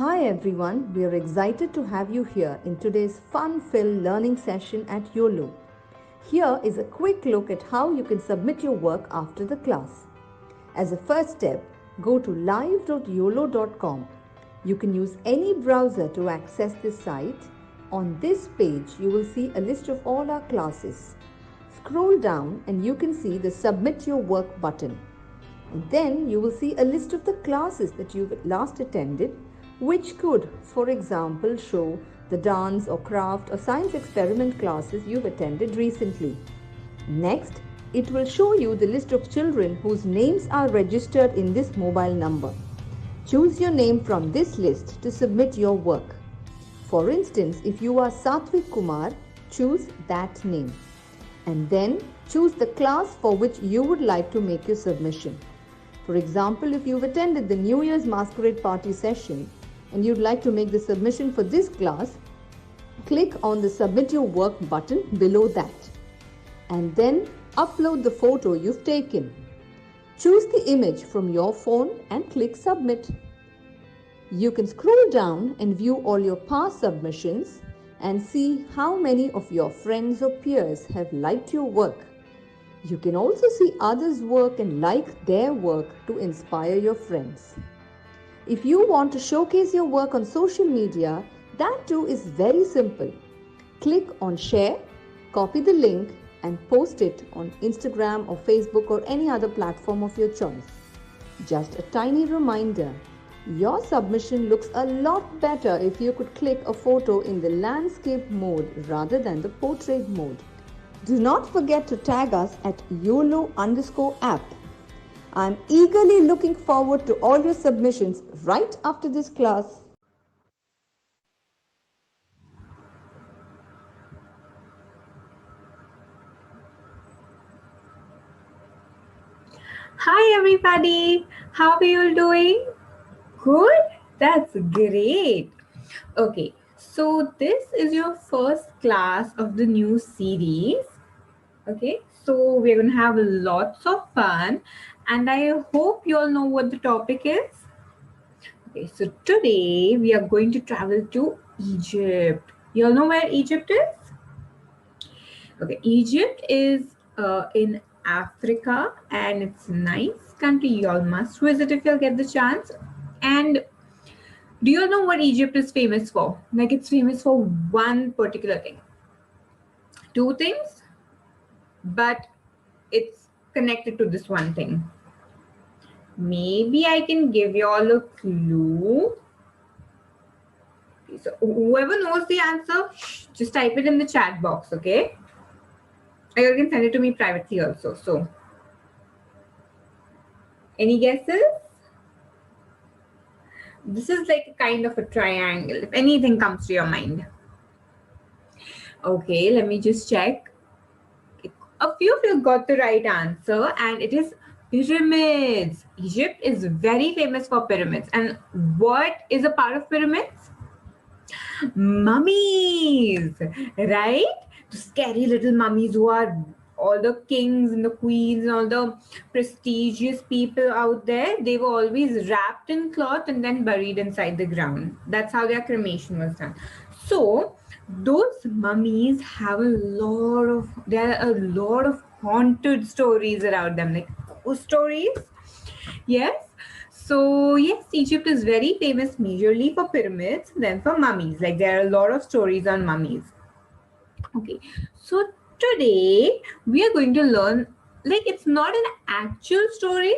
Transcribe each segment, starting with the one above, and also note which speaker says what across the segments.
Speaker 1: Hi everyone, we are excited to have you here in today's fun-filled learning session at Uolo. Here is a quick look at how you can submit your work after the class. As a first step, go to live.uolo.com. You can use any browser to access this site. On this page, you will see a list of all our classes. Scroll down and you can see the Submit Your Work button. And then you will see a list of the classes that you've last attended, which could, for example, show the dance or craft or science experiment classes you've attended recently. Next, it will show you the list of children whose names are registered in this mobile number. Choose your name from this list to submit your work. For instance, if you are Satvik Kumar, choose that name. And then choose the class for which you would like to make your submission. For example, if you've attended the New Year's Masquerade Party session and you'd like to make the submission for this class, click on the Submit Your Work button below that. And then upload the photo you've taken. Choose the image from your phone and click Submit. You can scroll down and view all your past submissions and see how many of your friends or peers have liked your work. You can also see others' work and like their work to inspire your friends. If you want to showcase your work on social media, that too is very simple. Click on Share, copy the link and post it on Instagram or Facebook or any other platform of your choice. Just a tiny reminder, your submission looks a lot better if you could click a photo in the landscape mode rather than the portrait mode. Do not forget to tag us at YOLO_app. I'm eagerly looking forward to all your submissions right after this class.
Speaker 2: Hi everybody, how are you all doing? Good? That's great. Okay, so this is your first class of the new series. Okay, so we're going to have lots of fun and I hope you all know what the topic is. Okay, so today we are going to travel to Egypt. You all know where Egypt is? Okay, Egypt is in Africa and it's a nice country. You all must visit if you'll get the chance. And do you all know what Egypt is famous for? Like it's famous for one particular thing. Two things, but it's connected to this one thing. Maybe I can give you all a clue. Okay, so whoever knows the answer, just type it in the chat box, okay? Or you can send it to me privately also. So, any guesses? This is like a kind of a triangle, if anything comes to your mind. Okay, let me just check. A few of you got the right answer, and it is pyramids. Egypt is very famous for pyramids. And what is a part of pyramids? Mummies, right? The scary little mummies who are all the kings and the queens and all the prestigious people out there, they were always wrapped in cloth and then buried inside the ground. That's how their cremation was done. So those mummies have there are a lot of haunted stories around them, like ghost stories. Yes. So yes, Egypt is very famous majorly for pyramids, then for mummies. Like there are a lot of stories on mummies. Okay, so today we are going to learn, like it's not an actual story,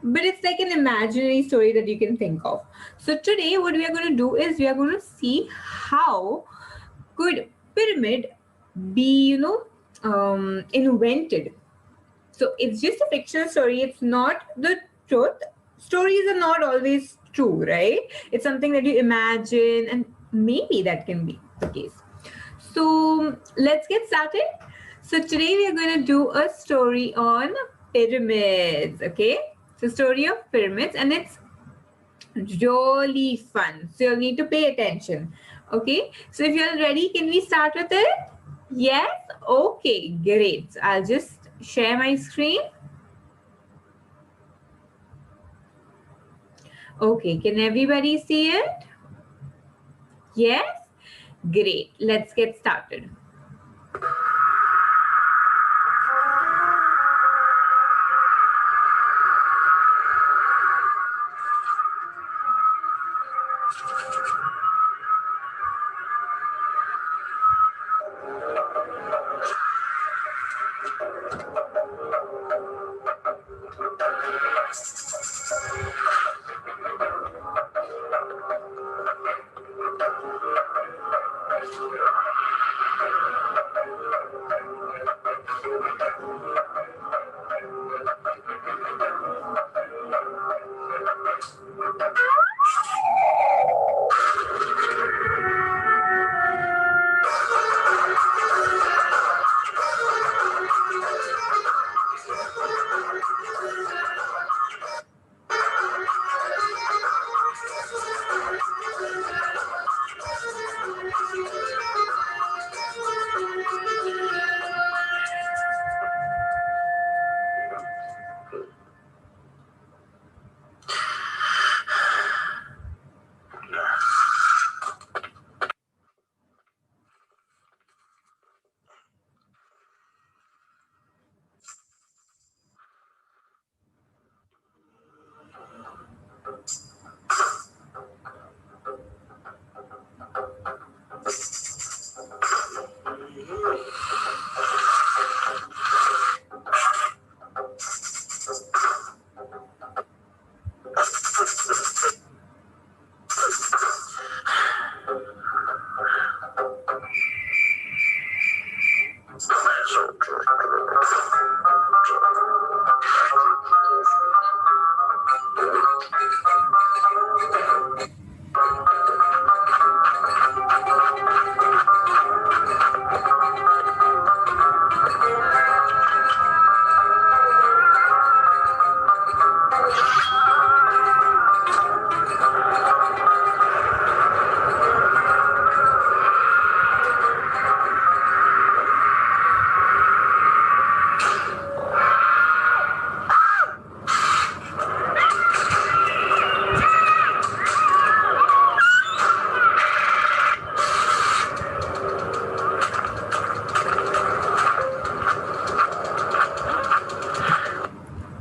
Speaker 2: but it's like an imaginary story that you can think of. So today what we are going to do is we are going to see how could pyramid be, invented. So it's just a fictional story. It's not the truth. Stories are not always true, right? It's something that you imagine, and maybe that can be the case. So let's get started. So today we are going to do a story on pyramids. Okay, so story of pyramids, and it's really fun. So you'll need to pay attention. Okay, so if you're ready, can we start with it? Yes. Okay, great. So I'll just share my screen. Okay, can everybody see it? Yes? Great. Let's get started.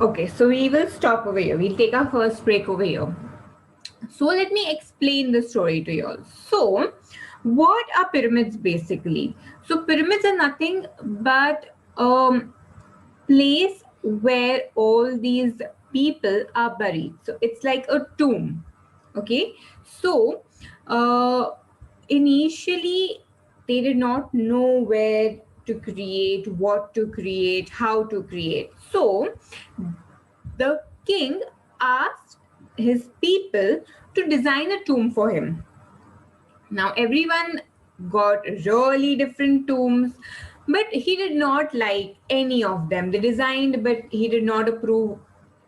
Speaker 2: Okay, so we will stop over here. We'll take our first break over here. So let me explain the story to you all. So, what are pyramids basically? So pyramids are nothing but place where all these people are buried. So it's like a tomb. Okay. So initially they did not know where to create, what to create, how to create. So the king asked his people to design a tomb for him. Now, everyone got really different tombs, but he did not like any of them. They designed, but he did not approve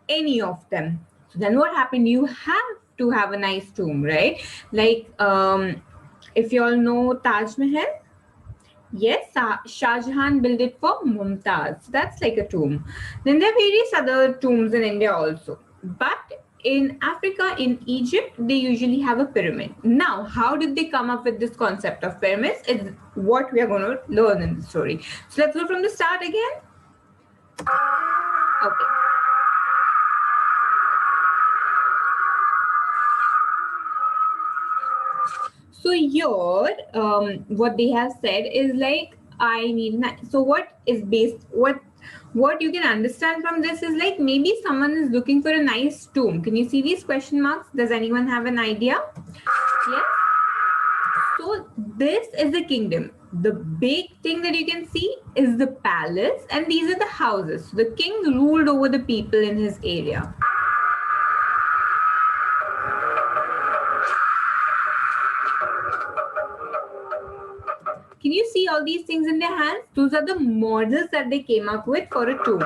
Speaker 2: any of them. So then what happened? You have to have a nice tomb, right? Like, if you all know Taj Mahal, yes, Shah Jahan built it for Mumtaz. That's like a tomb. Then there are various other tombs in India also. But in Africa, in Egypt, they usually have a pyramid. Now, how did they come up with this concept of pyramids? Is what we are going to learn in the story. So let's go from the start again. Okay. So here, what they have said is like, I need. So what is based? What you can understand from this is like maybe someone is looking for a nice tomb. Can you see these question marks? Does anyone have an idea? Yes. So this is the kingdom. The big thing that you can see is the palace, and these are the houses. So the king ruled over the people in his area. Can you see all these things in their hands? Those are the models that they came up with for a tomb.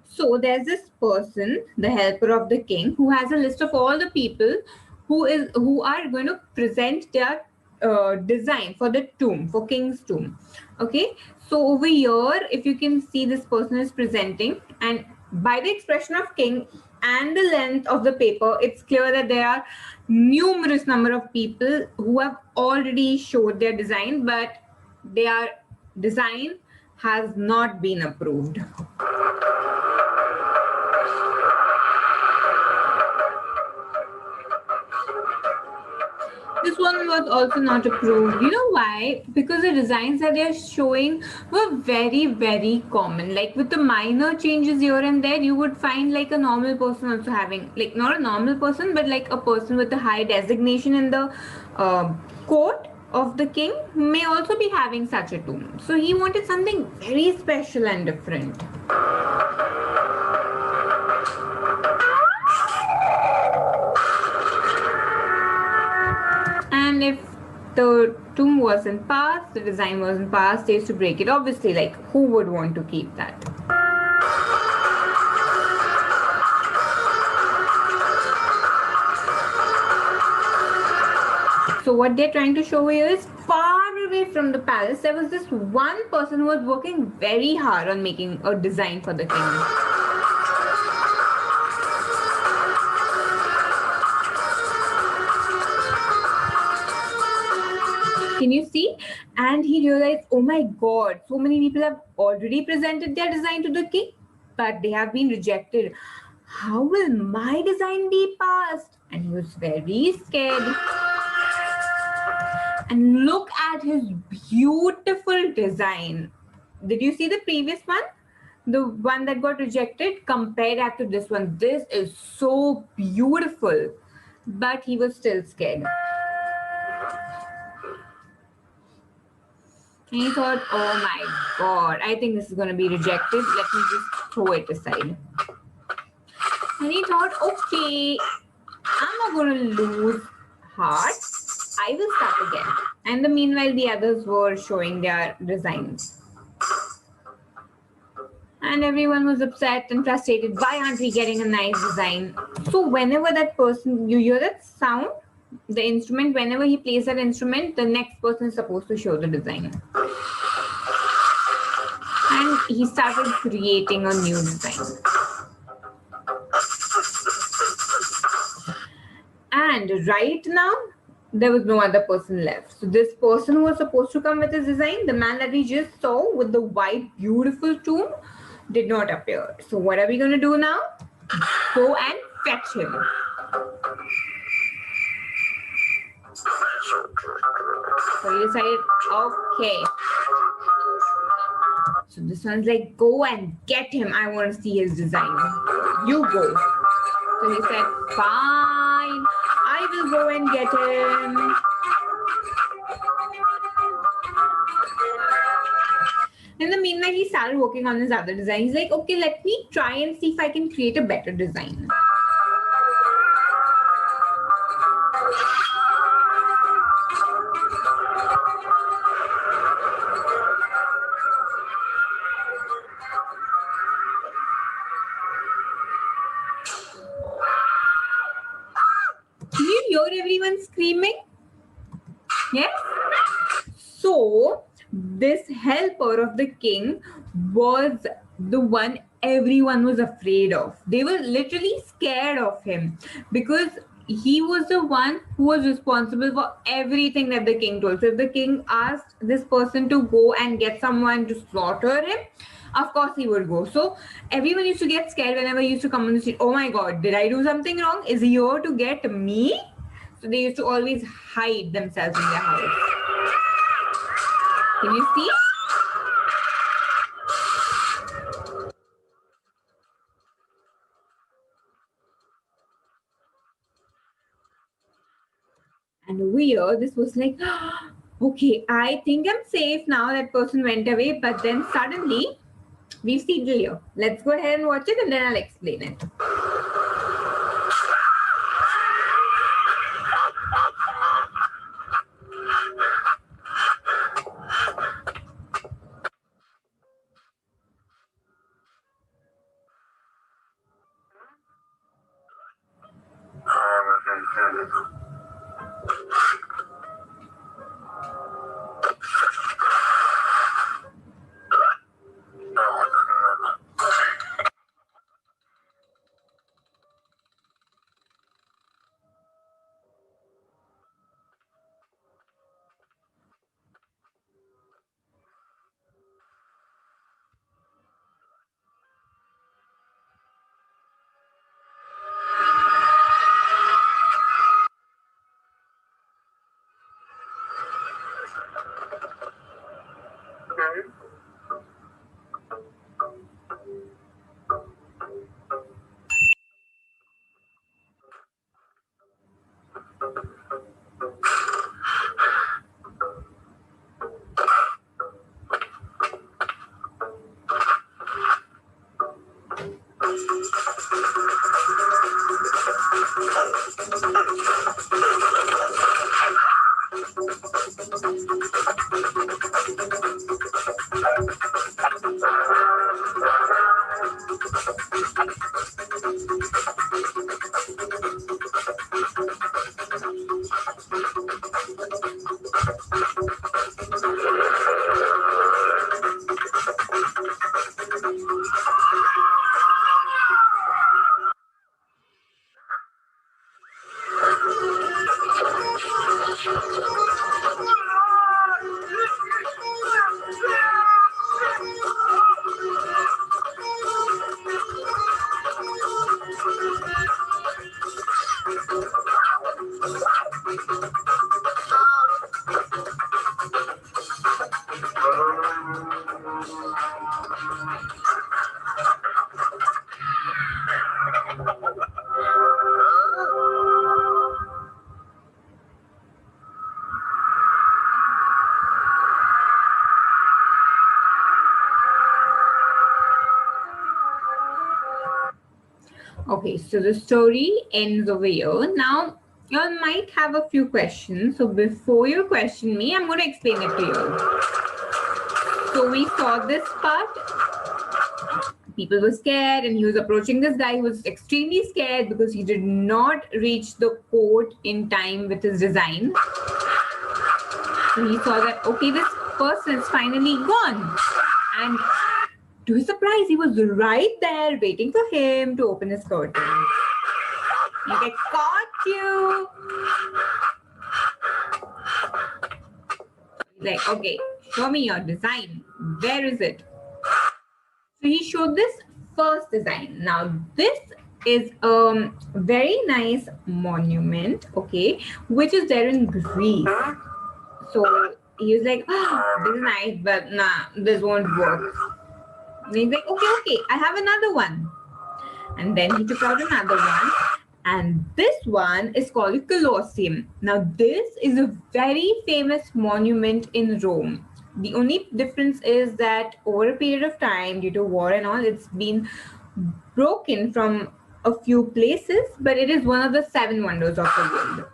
Speaker 2: So there's this person, the helper of the king, who has a list of all the people who are going to present their design for the tomb, for king's tomb. Okay, so over here, if you can see, this person is presenting, and by the expression of king and the length of the paper, it's clear that there are numerous number of people who have already showed their design, but their design has not been approved. This one was also not approved. You know why? Because the designs that they're showing were very, very common. Like with the minor changes here and there, you would find like a normal person also having, like not a normal person, but like a person with a high designation in the court of the king may also be having such a tomb. So he wanted something very special and different. And if the tomb wasn't passed, the design wasn't passed, they used to break it. Obviously, like who would want to keep that? So what they're trying to show here is far away from the palace, there was this one person who was working very hard on making a design for the king. Can you see? And he realized, oh my god, so many people have already presented their design to the king, but they have been rejected. How will my design be passed? And he was very scared. And look at his beautiful design. Did you see the previous one? The one that got rejected? Compare that to this one. This is so beautiful. But he was still scared. And he thought, oh my god, I think this is going to be rejected. Let me just throw it aside. And he thought, okay, I'm not going to lose heart. I will start again. And the meanwhile, the others were showing their designs. And everyone was upset and frustrated. Why aren't we getting a nice design? So whenever that person, you hear that sound, the instrument, whenever he plays that instrument, the next person is supposed to show the design. And he started creating a new design. And right now, there was no other person left. So this person who was supposed to come with his design, the man that we just saw with the white, beautiful tomb, did not appear. So what are we going to do now? Go and fetch him. So he decided, okay. So this one's like, go and get him. I want to see his design. You go. So he said, fine. I will go and get him. In the meanwhile, he started working on his other design. He's like, okay, let me try and see if I can create a better design. Can you hear everyone screaming? Yes? So, this helper of the king was the one everyone was afraid of. They were literally scared of him because he was the one who was responsible for everything that the king told. So if the king asked this person to go and get someone to slaughter him, of course he would go. So everyone used to get scared whenever he used to come on the street. Oh my god, did I do something wrong? Is he here to get me? So they used to always hide themselves in their house. Can you see? And over here, this was like, okay, I think I'm safe now. That person went away, but then suddenly we've seen it here. Let's go ahead and watch it and then I'll explain it. Okay, so the story ends over here. Now, you all might have a few questions. So before you question me, I'm going to explain it to you. So we saw this part. People were scared, and he was approaching this guy who was extremely scared because he did not reach the court in time with his design. So he saw that, okay, this person is finally gone. And to his surprise, he was right there waiting for him to open his curtain. Like, I caught you. He's like, okay, show me your design. Where is it? So he showed this first design. Now, this is a very nice monument, okay, which is there in Greece. So he was like, oh, this is nice, but nah, this won't work. And he's like, okay, I have another one. And then he took out another one. And this one is called Colosseum. Now, this is a very famous monument in Rome. The only difference is that over a period of time, due to war and all, it's been broken from a few places, but it is one of the 7 wonders of the world.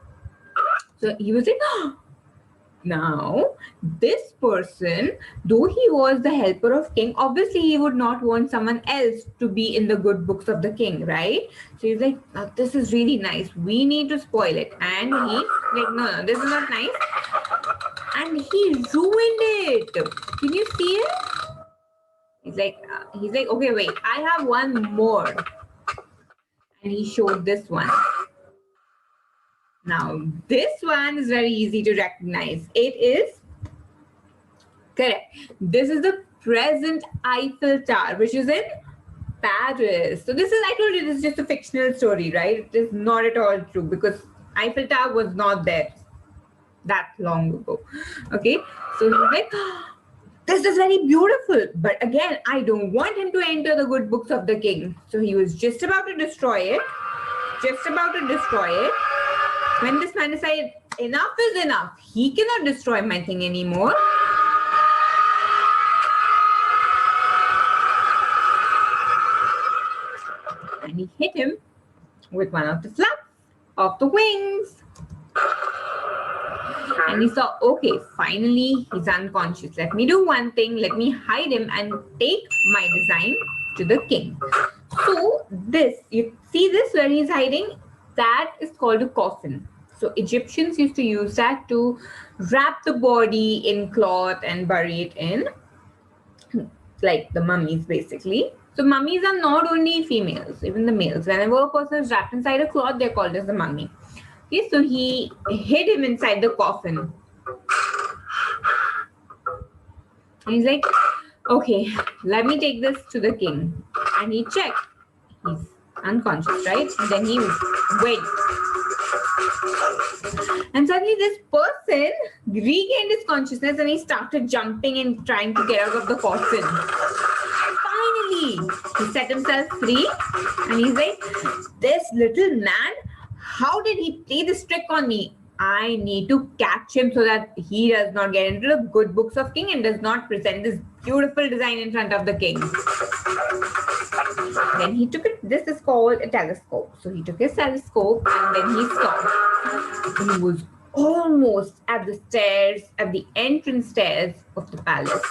Speaker 2: So he was like, oh. Now, this person, though he was the helper of king, obviously he would not want someone else to be in the good books of the king, right? So he's like, this is really nice. We need to spoil it. And he like, no, this is not nice. And he ruined it. Can you see it? He's like, okay, wait, I have one more. And he showed this one. Now, this one is very easy to recognize. It is correct. This is the present Eiffel Tower, which is in Paris. So this is, I told you, this is just a fictional story, right? It is not at all true because Eiffel Tower was not there that long ago. Okay, so he's like, oh, this is very beautiful. But again, I don't want him to enter the good books of the king. So he was just about to destroy it. When this man decided, enough is enough. He cannot destroy my thing anymore. And he hit him with one of the flaps of the wings. And he saw, okay, finally he's unconscious. Let me do one thing. Let me hide him and take my design to the king. So this, you see this where he's hiding? That is called a coffin. So Egyptians used to use that to wrap the body in cloth and bury it in, like the mummies basically. So mummies are not only females, even the males. Whenever a person is wrapped inside a cloth, they're called as a mummy. Okay, so he hid him inside the coffin. And he's like, okay, let me take this to the king. And he checked. He's unconscious, right? And then he went. And suddenly this person regained his consciousness and he started jumping and trying to get out of the coffin. Finally, he set himself free and he's like, this little man, how did he play this trick on me? I need to catch him so that he does not get into the good books of king and does not present this beautiful design in front of the king. Then he took it, this is called a telescope. So he took his telescope and then he saw. He was almost at the stairs, at the entrance stairs of the palace.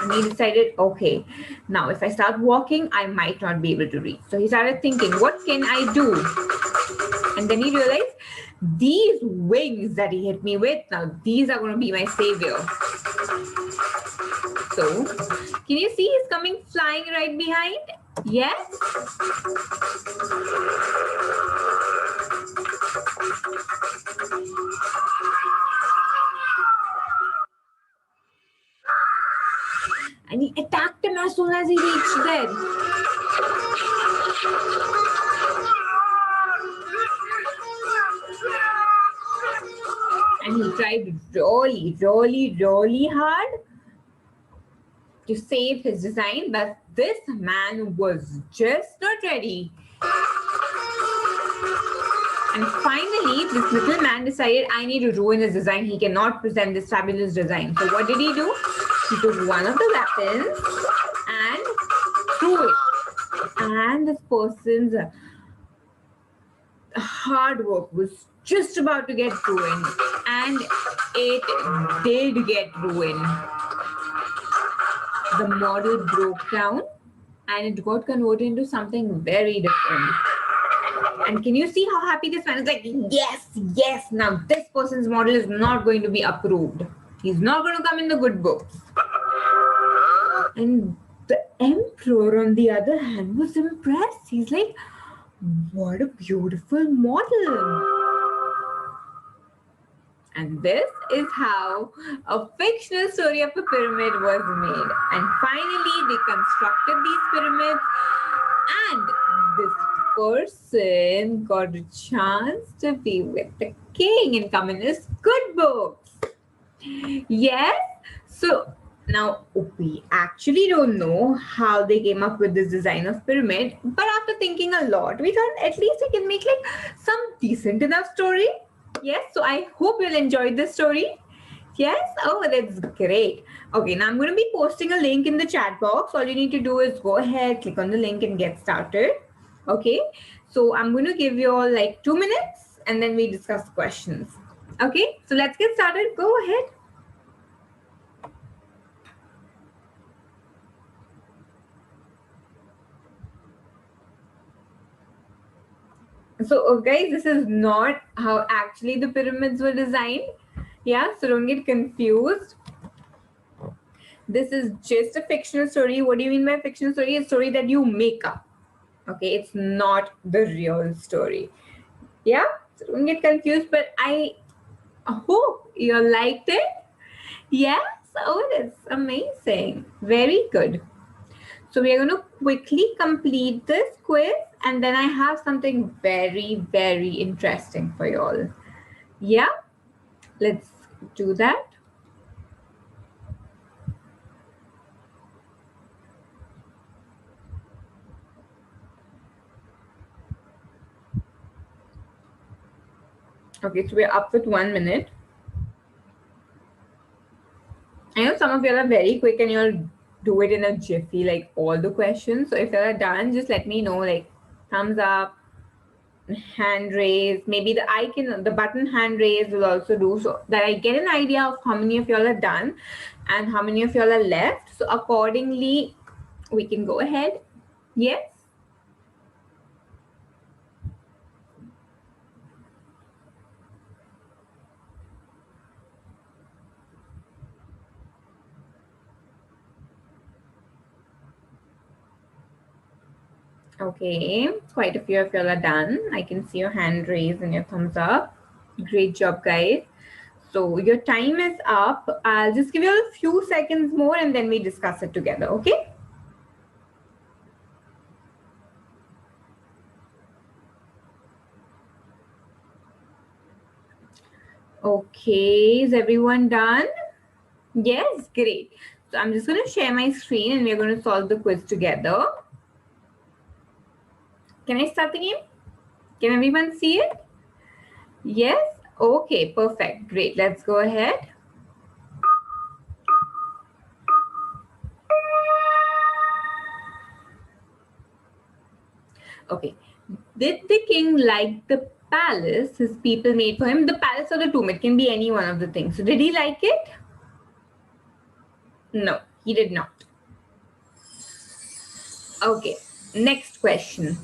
Speaker 2: And he decided, okay, now if I start walking, I might not be able to reach. So he started thinking, what can I do? And then he realized, these wings that he hit me with, now these are going to be my savior. So, can you see he's coming flying right behind? Yes? And he attacked him as soon as he reached there. And he tried really hard to save his design, but this man was just not ready. And finally, this little man decided, I need to ruin his design. He cannot present this fabulous design. So what did he do? He took one of the weapons and threw it. And this person's hard work was just about to get ruined, and it did get ruined. The model broke down and it got converted into something very different. And can you see how happy this man is? Like, yes, yes, now this person's model is not going to be approved. He's not going to come in the good books. And the emperor, on the other hand, was impressed. He's like, what a beautiful model. And this is how a fictional story of a pyramid was made. And finally, they constructed these pyramids, and this person got a chance to be with the king and come in his good books. Yes? So now we actually don't know how they came up with this design of pyramid, but after thinking a lot, we thought at least we can make like some decent enough story. Yes, so I hope you'll enjoy this story. Yes? Oh, that's great. Okay, now I'm going to be posting a link in the chat box. All you need to do is go ahead, click on the link and get started. Okay, so I'm going to give you all like 2 minutes and then we discuss questions. Okay, so let's get started. Go ahead. So guys, this is not how actually the pyramids were designed. Yeah, so don't get confused. This is just a fictional story. What do you mean by fictional story? A story that you make up. Okay, it's not the real story. Yeah, so don't get confused, but I hope you liked it. Yes, oh, that's amazing. Very good. So we are going to quickly complete this quiz, and then I have something very, very interesting for you all. Yeah, let's do that. Okay, so we're up with 1 minute. I know some of you are very quick and you'll do it in a jiffy, like all the questions. So if you're done, just let me know, like thumbs up, hand raise, maybe the button hand raise will also do, so that I get an idea of how many of y'all are done and how many of y'all are left. So accordingly, we can go ahead. Yes. Okay, quite a few of y'all are done. I can see your hand raised and your thumbs up. Great job, guys. So your time is up. I'll just give you a few seconds more and then we discuss it together, okay? Okay, is everyone done? Yes, great. So I'm just going to share my screen and we're going to solve the quiz together. Can I start the game? Can everyone see it? Yes? Okay, perfect. Great. Let's go ahead. Okay. Did the king like the palace his people made for him? The palace or the tomb? It can be any one of the things. So did he like it? No, he did not. Okay. Next question.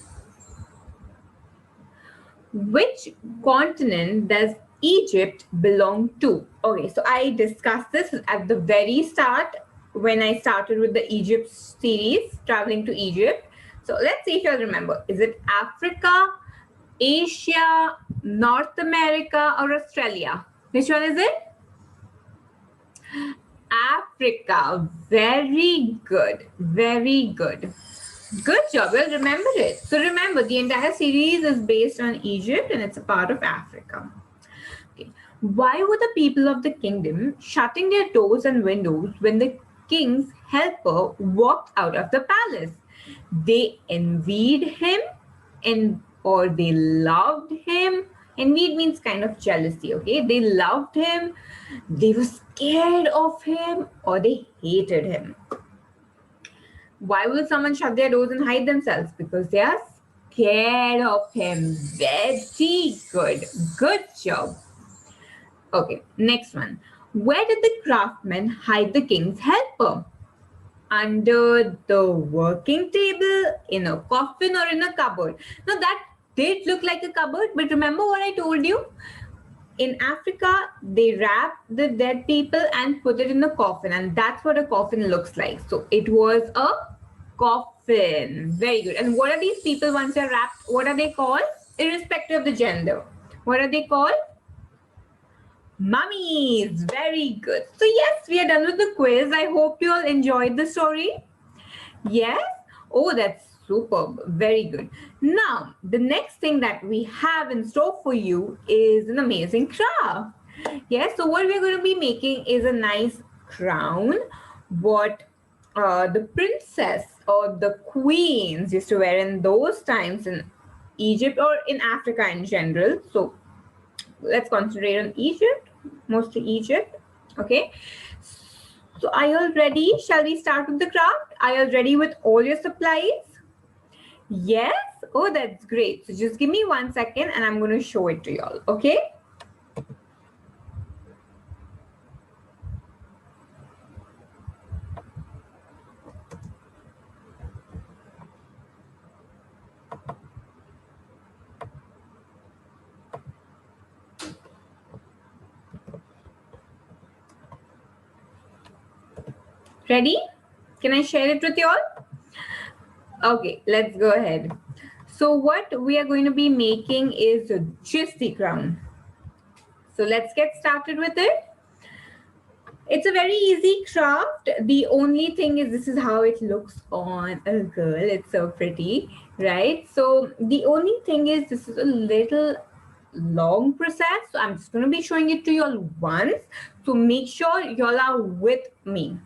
Speaker 2: Which continent does Egypt belong to? Okay, so I discussed this at the very start when I started with the Egypt series, traveling to Egypt. So let's see if you'll remember. Is it Africa, Asia, North America, or Australia? Which one is it? Africa. Very good. Very good. Good job. Well, remember it. So remember, the entire series is based on Egypt and it's a part of Africa. Okay. Why were the people of the kingdom shutting their doors and windows when the king's helper walked out of the palace? They envied him or they loved him. Envied means kind of jealousy, okay? They loved him, they were scared of him, or they hated him. Why will someone shut their doors and hide themselves? Because they are scared of him. Very good. Good job. Okay, next one. Where did the craftsman hide the king's helper? Under the working table, in a coffin, or in a cupboard? Now that did look like a cupboard, but remember what I told you? In Africa, they wrap the dead people and put it in a coffin, and that's what a coffin looks like. So it was a coffin. Very good. And what are these people once they're wrapped? What are they called? Irrespective of the gender. What are they called? Mummies. Very good. So yes, we are done with the quiz. I hope you all enjoyed the story. Yes? Oh, that's superb. Very good. Now, the next thing that we have in store for you is an amazing craft. Yes, so what we're going to be making is a nice crown, what the princess or the queens used to wear in those times in Egypt or in Africa in general. So let's concentrate on Egypt, mostly Egypt. Okay. So are you all ready? Shall we start with the craft? Are you all ready with all your supplies? Yes? Oh, that's great. So just give me 1 second and I'm going to show it to you all. Okay? Ready? Can I share it with you all? Okay, let's go ahead. So what we are going to be making is just the crown. So let's get started with it. It's a very easy craft. The only thing is this is how it looks on a girl. It's so pretty, right? So the only thing is this is a little long process. So I'm just going to be showing it to you all once. So make sure you all are with me.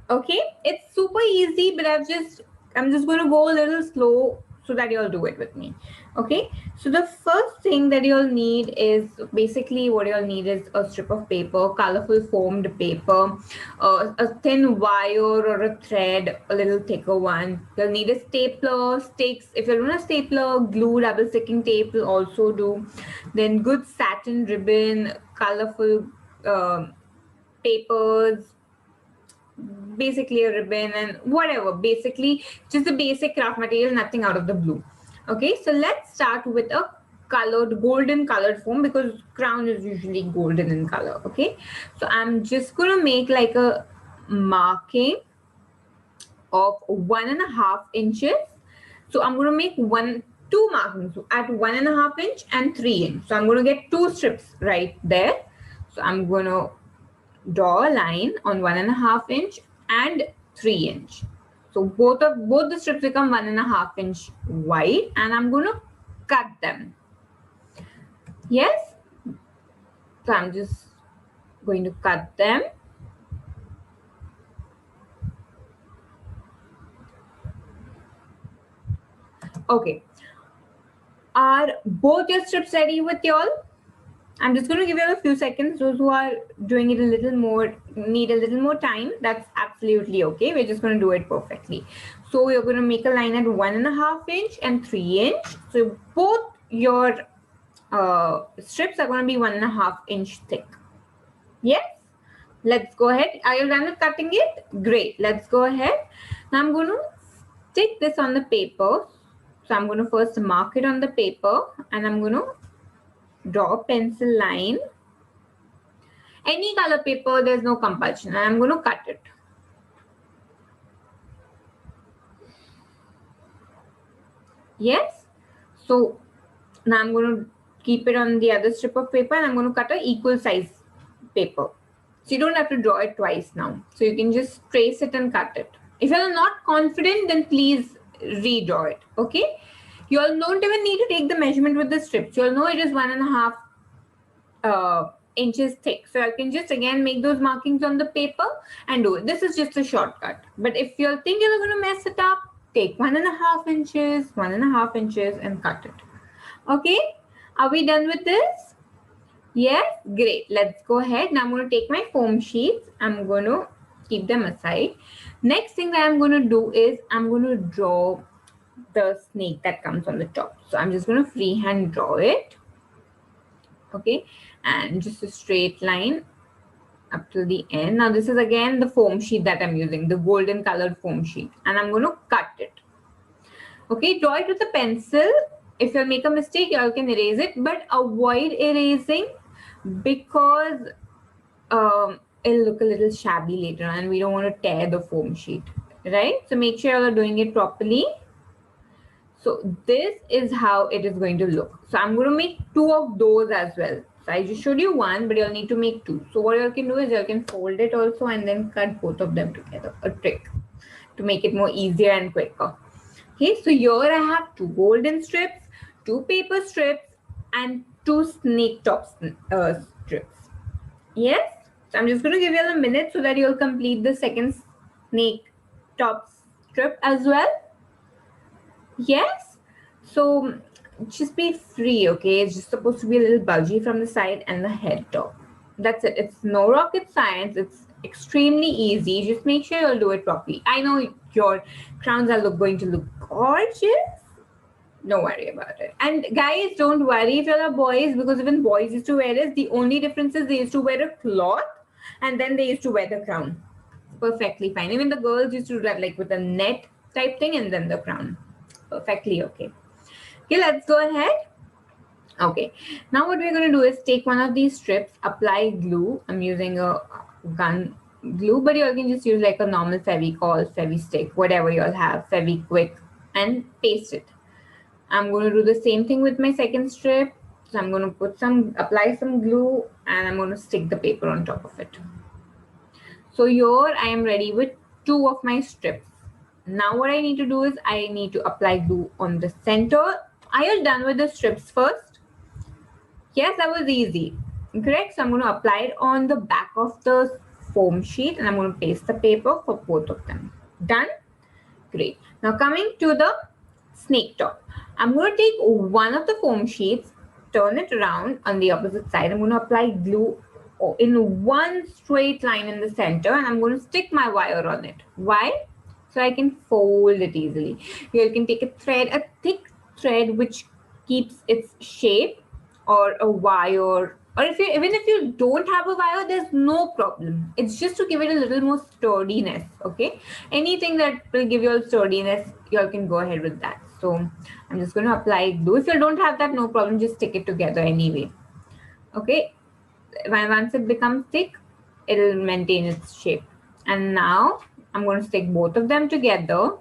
Speaker 2: Okay, it's super easy, but I'm just going to go a little slow so that you'll do it with me. Okay, so the first thing that you'll need is basically what you'll need is a strip of paper, colorful foamed paper, a thin wire or a thread, a little thicker one. You'll need a stapler, sticks. If you're doing a stapler, glue, double sticking tape will also do. Then good satin ribbon, colorful papers, basically a ribbon and whatever, basically just the basic craft material, nothing out of the blue. Okay, so let's start with a golden colored foam because crown is usually golden in color. Okay, so I'm just gonna make like a marking of 1.5 inches. So I'm gonna make two markings at 1.5 inch and 3 inch. So I'm gonna get 2 strips right there. So I'm gonna draw a line on 1.5 inch and 3 inch. So both the strips become 1.5 inch wide, and I'm going to cut them. Yes. So I'm just going to cut them. Okay. Are both your strips ready with y'all? I'm just going to give you a few seconds. Those who are doing it a little more, need a little more time, that's absolutely okay. We're just going to do it perfectly. So you're going to make a line at 1.5 inch and 3 inch. So both your strips are going to be 1.5 inch thick. Yes? Let's go ahead. Are you done with cutting it? Great. Let's go ahead. Now I'm going to stick this on the paper. So I'm going to first mark it on the paper and I'm going to draw a pencil line. Any color paper, there's no compulsion. And I'm going to cut it. Yes. So now I'm going to keep it on the other strip of paper and I'm going to cut an equal size paper. So you don't have to draw it twice now. So you can just trace it and cut it. If you're not confident, then please redraw it. Okay. You all don't even need to take the measurement with the strips. You all know it is 1.5 inches thick. So I can just again make those markings on the paper and do it. This is just a shortcut. But if you think you're going to mess it up, take 1.5 inches, 1.5 inches and cut it. Okay. Are we done with this? Yes. Great. Let's go ahead. Now I'm going to take my foam sheets. I'm going to keep them aside. Next thing that I'm going to do is I'm going to draw the snake that comes on the top. So I'm just going to freehand draw it. Okay, and just a straight line up to the end. Now this is again the foam sheet that I'm using, the golden colored foam sheet, and I'm going to cut it. Okay, draw it with a pencil. If you'll make a mistake, you all can erase it, but avoid erasing because it'll look a little shabby later on and we don't want to tear the foam sheet, right? So make sure you're doing it properly. So this is how it is going to look. So I'm going to make 2 of those as well. So I just showed you 1, but you'll need to make 2. So what you can do is you can fold it also and then cut both of them together. A trick to make it more easier and quicker. Okay, so here I have 2 golden strips, 2 paper strips, and 2 snake top strips. Yes, so I'm just going to give you a minute so that you'll complete the second snake top strip as well. Yes, so just be free, okay? It's just supposed to be a little budgy from the side and the head top. That's it. It's no rocket science. It's extremely easy. Just make sure you'll do it properly. I know your crowns are going to look gorgeous. Don't worry about it. And guys, don't worry if you're boys, because even boys used to wear this. The only difference is they used to wear a cloth and then they used to wear the crown. It's perfectly fine. Even the girls used to do that like with a net type thing and then the crown. Perfectly okay. Okay, let's go ahead. Okay, now what we're going to do is take one of these strips, apply glue. I'm using a gun glue, but you all can just use like a normal Fevicol, Fevistick, whatever you all have, Feviquick, and paste it. I'm going to do the same thing with my second strip. So I'm going to apply some glue and I'm going to stick the paper on top of it. So here I am ready with 2 of my strips. Now what I need to do is I need to apply glue on the center. Are you done with the strips first? Yes, that was easy. Correct. So I'm going to apply it on the back of the foam sheet and I'm going to paste the paper for both of them. Done? Great. Now coming to the snake top. I'm going to take one of the foam sheets, turn it around on the opposite side. I'm going to apply glue in one straight line in the center and I'm going to stick my wire on it. Why? So I can fold it easily. You can take a thread, a thick thread which keeps its shape, or a wire, or even if you don't have a wire, there's no problem. It's just to give it a little more sturdiness. Okay, anything that will give you all sturdiness, you all can go ahead with that. So I'm just going to apply glue. If you don't have that, no problem, just stick it together anyway. Okay, once it becomes thick, it'll maintain its shape. And now I'm going to stick both of them together.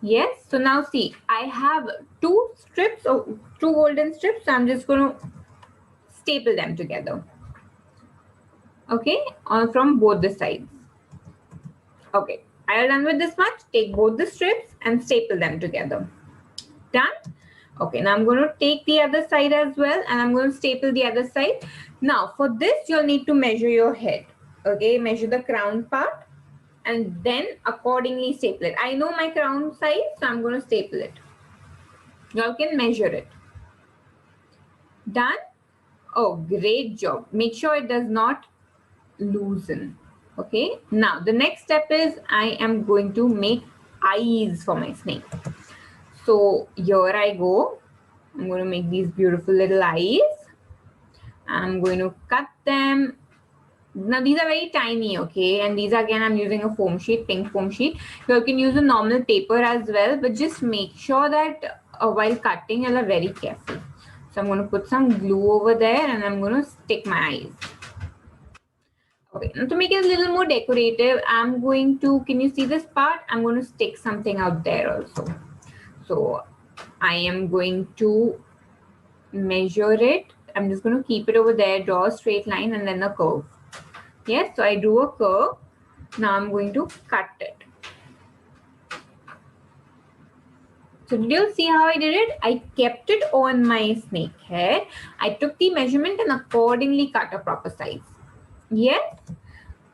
Speaker 2: Yes, so now see, I have 2 strips or 2 golden strips. So I'm just going to staple them together. Okay, from both the sides. Okay, I am done with this much. Take both the strips and staple them together. Done? Okay, now I'm going to take the other side as well and I'm going to staple the other side. Now for this, you'll need to measure your head. Okay, measure the crown part and then accordingly staple it. I know my crown size, so I'm going to staple it. Y'all can measure it. Done? Oh, great job. Make sure it does not loosen. Okay, now the next step is I am going to make eyes for my snake. So here I go. I'm going to make these beautiful little eyes. I'm going to cut them. Now these are very tiny, okay, and these again I'm using a foam sheet, pink foam sheet. You can use a normal paper as well, but just make sure that while cutting you are very careful. So I'm going to put some glue over there and I'm going to stick my eyes. Okay, now to make it a little more decorative, I'm going to, can you see this part? I'm going to stick something out there also. So I am going to measure it. I'm just going to keep it over there, draw a straight line and then a curve. Yes, so I drew a curve. Now I'm going to cut it. So did you see how I did it? I kept it on my snake head. I took the measurement and accordingly cut a proper size. Yes.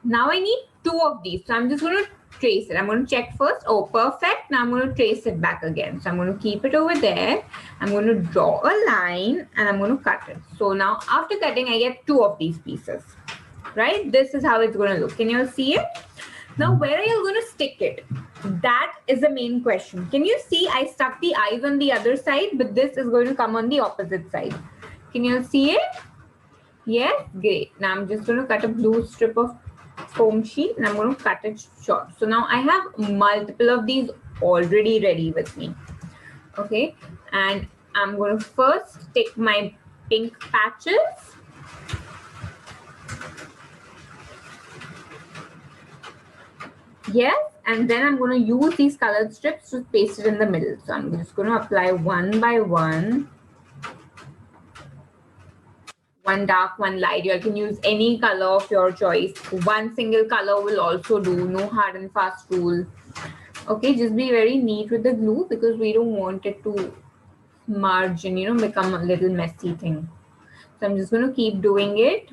Speaker 2: Now I need 2 of these. So I'm just going to trace it. I'm going to check first. Oh, perfect. Now I'm going to trace it back again. So I'm going to keep it over there. I'm going to draw a line and I'm going to cut it. So now after cutting, I get 2 of these pieces. Right? This is how it's going to look. Can you all see it? Now, where are you going to stick it? That is the main question. Can you see I stuck the eyes on the other side, but this is going to come on the opposite side. Can you see it? Yes, great. Now I'm just going to cut a blue strip of foam sheet and I'm going to cut it short. So now I have multiple of these already ready with me. Okay, and I'm going to first take my pink patches. Yes, and then I'm going to use these colored strips to paste it in the middle. So I'm just going to apply one by one. One dark, one light. You can use any color of your choice. One single color will also do. No hard and fast rule. Okay, just be very neat with the glue because we don't want it to smudge and become a little messy thing. So I'm just going to keep doing it.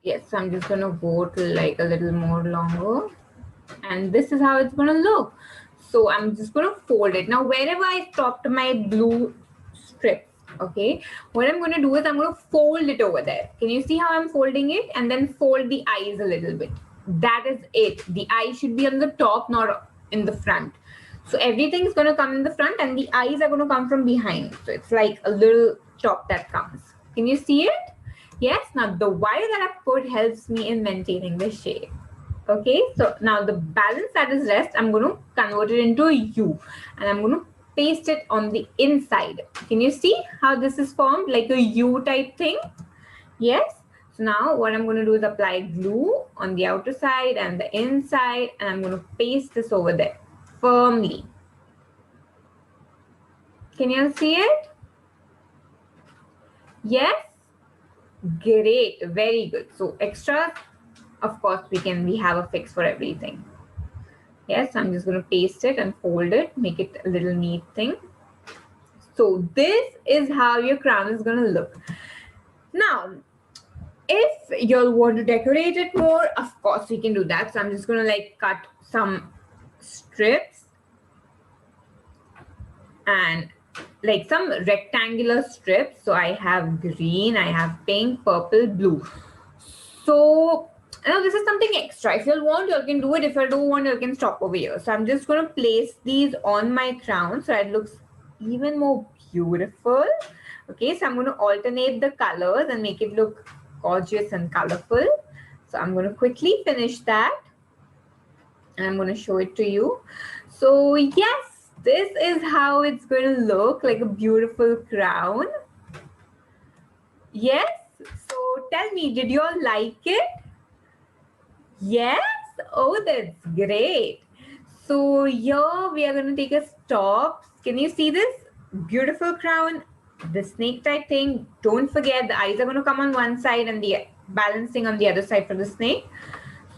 Speaker 2: Yes, so I'm just going to go to like a little more longer. And this is how it's going to look. So I'm just going to fold it. Now, wherever I stopped my blue strips, okay, what I'm going to do is I'm going to fold it over there. Can you see how I'm folding it? And then fold the eyes a little bit. That is it. The eye should be on the top, not in the front. So everything is going to come in the front and the eyes are going to come from behind. So it's like a little top that comes. Can you see it? Yes. Now the wire that I put helps me in maintaining the shape. Okay, so now the balance that is left, I'm going to convert it into a U and I'm going to paste it on the inside. Can you see how this is formed like a U type thing? Yes. So now what I'm going to do is apply glue on the outer side and the inside and I'm going to paste this over there firmly. Can you see it? Yes. Great. Very good. So extras, of course, we have a fix for everything. Yes, I'm just going to paste it and fold it, make it a little neat thing. So this is how your crown is going to look. Now, if you'll want to decorate it more, of course, we can do that. So I'm just going to like cut some strips and like some rectangular strips. So I have green, I have pink, purple, blue. So now this is something extra. If you want, you can do it. If you don't want, you can stop over here. So I'm just going to place these on my crown so it looks even more beautiful. Okay, so I'm going to alternate the colors and make it look gorgeous and colorful. So I'm going to quickly finish that and I'm going to show it to you. So yes, this is how it's going to look, like a beautiful crown. Yes. So tell me, did you all like it? Yes? Oh, that's great. So here we are going to take a stop. Can you see this beautiful crown? The snake type thing. Don't forget the eyes are going to come on one side and the balancing on the other side for the snake.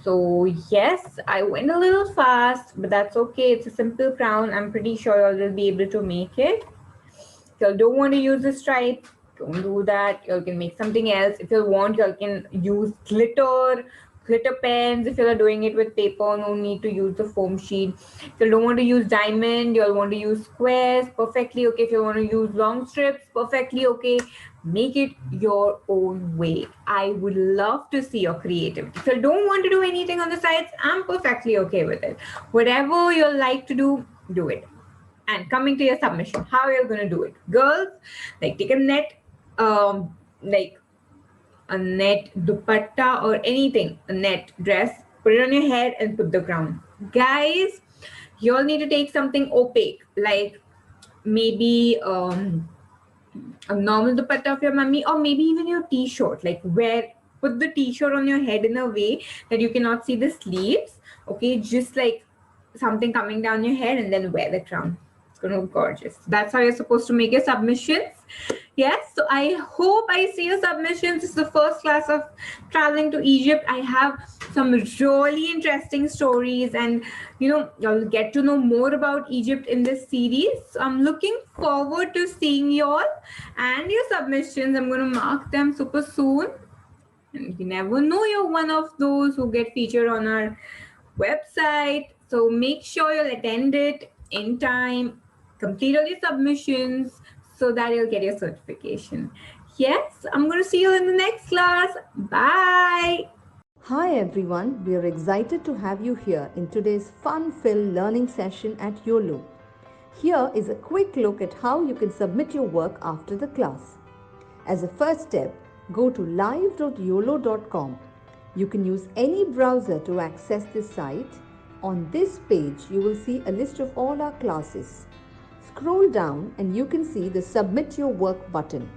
Speaker 2: So yes, I went a little fast, but that's okay. It's a simple crown. I'm pretty sure you will be able to make it. If you don't want to use the stripe, don't do that. You can make something else. If you want, you can use glitter pens. If you're doing it with paper, no need to use the foam sheet. If you don't want to use diamond, you'll want to use squares, perfectly okay. If you want to use long strips, perfectly okay. Make it your own way. I would love to see your creativity. If you don't want to do anything on the sides, I'm perfectly okay with it. Whatever you like to do it. And coming to your submission, how are you going to do it? Girls, like take a net, like a net dupatta or anything, a net dress, put it on your head and put the crown. Guys, you all need to take something opaque, like maybe a normal dupatta of your mummy, or maybe even your t-shirt, like put the t-shirt on your head in a way that you cannot see the sleeves. Okay, just like something coming down your head and then wear the crown. It's gonna look gorgeous. That's how you're supposed to make your submissions. Yes, so I hope I see your submissions. This is the first class of traveling to Egypt. I have some really interesting stories and you'll get to know more about Egypt in this series. So I'm looking forward to seeing you all and your submissions. I'm going to mark them super soon. And you never know, you're one of those who get featured on our website. So make sure you'll attend it. in time, complete all your submissions so that you'll get your certification. Yes, I'm going to see you in the next class. Bye.
Speaker 1: Hi everyone, we are excited to have you here in today's fun-filled learning session at Uolo. Here is a quick look at how you can submit your work after the class. As a first step, go to live.uolo.com. You can use any browser to access this site. On this page, you will see a list of all our classes. Scroll down and you can see the Submit Your Work button.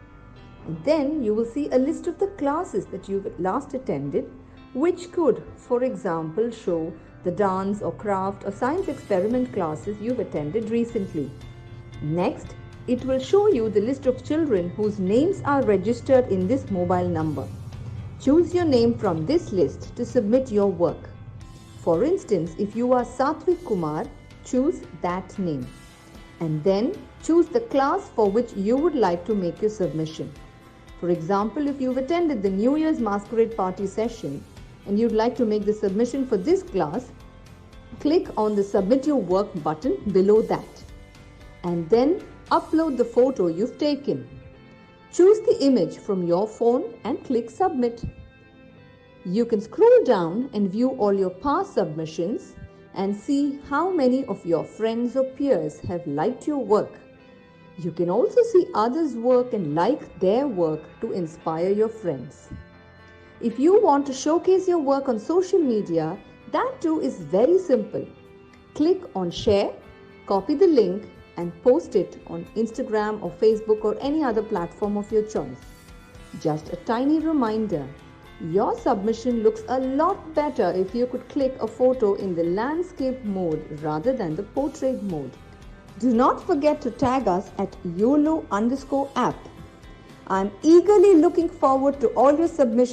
Speaker 1: And then you will see a list of the classes that you've last attended, which could, for example, show the dance or craft or science experiment classes you've attended recently. Next, it will show you the list of children whose names are registered in this mobile number. Choose your name from this list to submit your work. For instance, if you are Satvik Kumar, choose that name. And then choose the class for which you would like to make your submission. For example, if you've attended the New Year's Masquerade Party session and you'd like to make the submission for this class, click on the Submit Your Work button below that. And then upload the photo you've taken. Choose the image from your phone and click Submit. You can scroll down and view all your past submissions and see how many of your friends or peers have liked your work. You can also see others' work and like their work to inspire your friends. If you want to showcase your work on social media, that too is very simple. Click on Share, copy the link and post it on Instagram or Facebook or any other platform of your choice. Just a tiny reminder, your submission looks a lot better if you could click a photo in the landscape mode rather than the portrait mode. Do not forget to tag us at YOLO_app. I'm eagerly looking forward to all your submissions.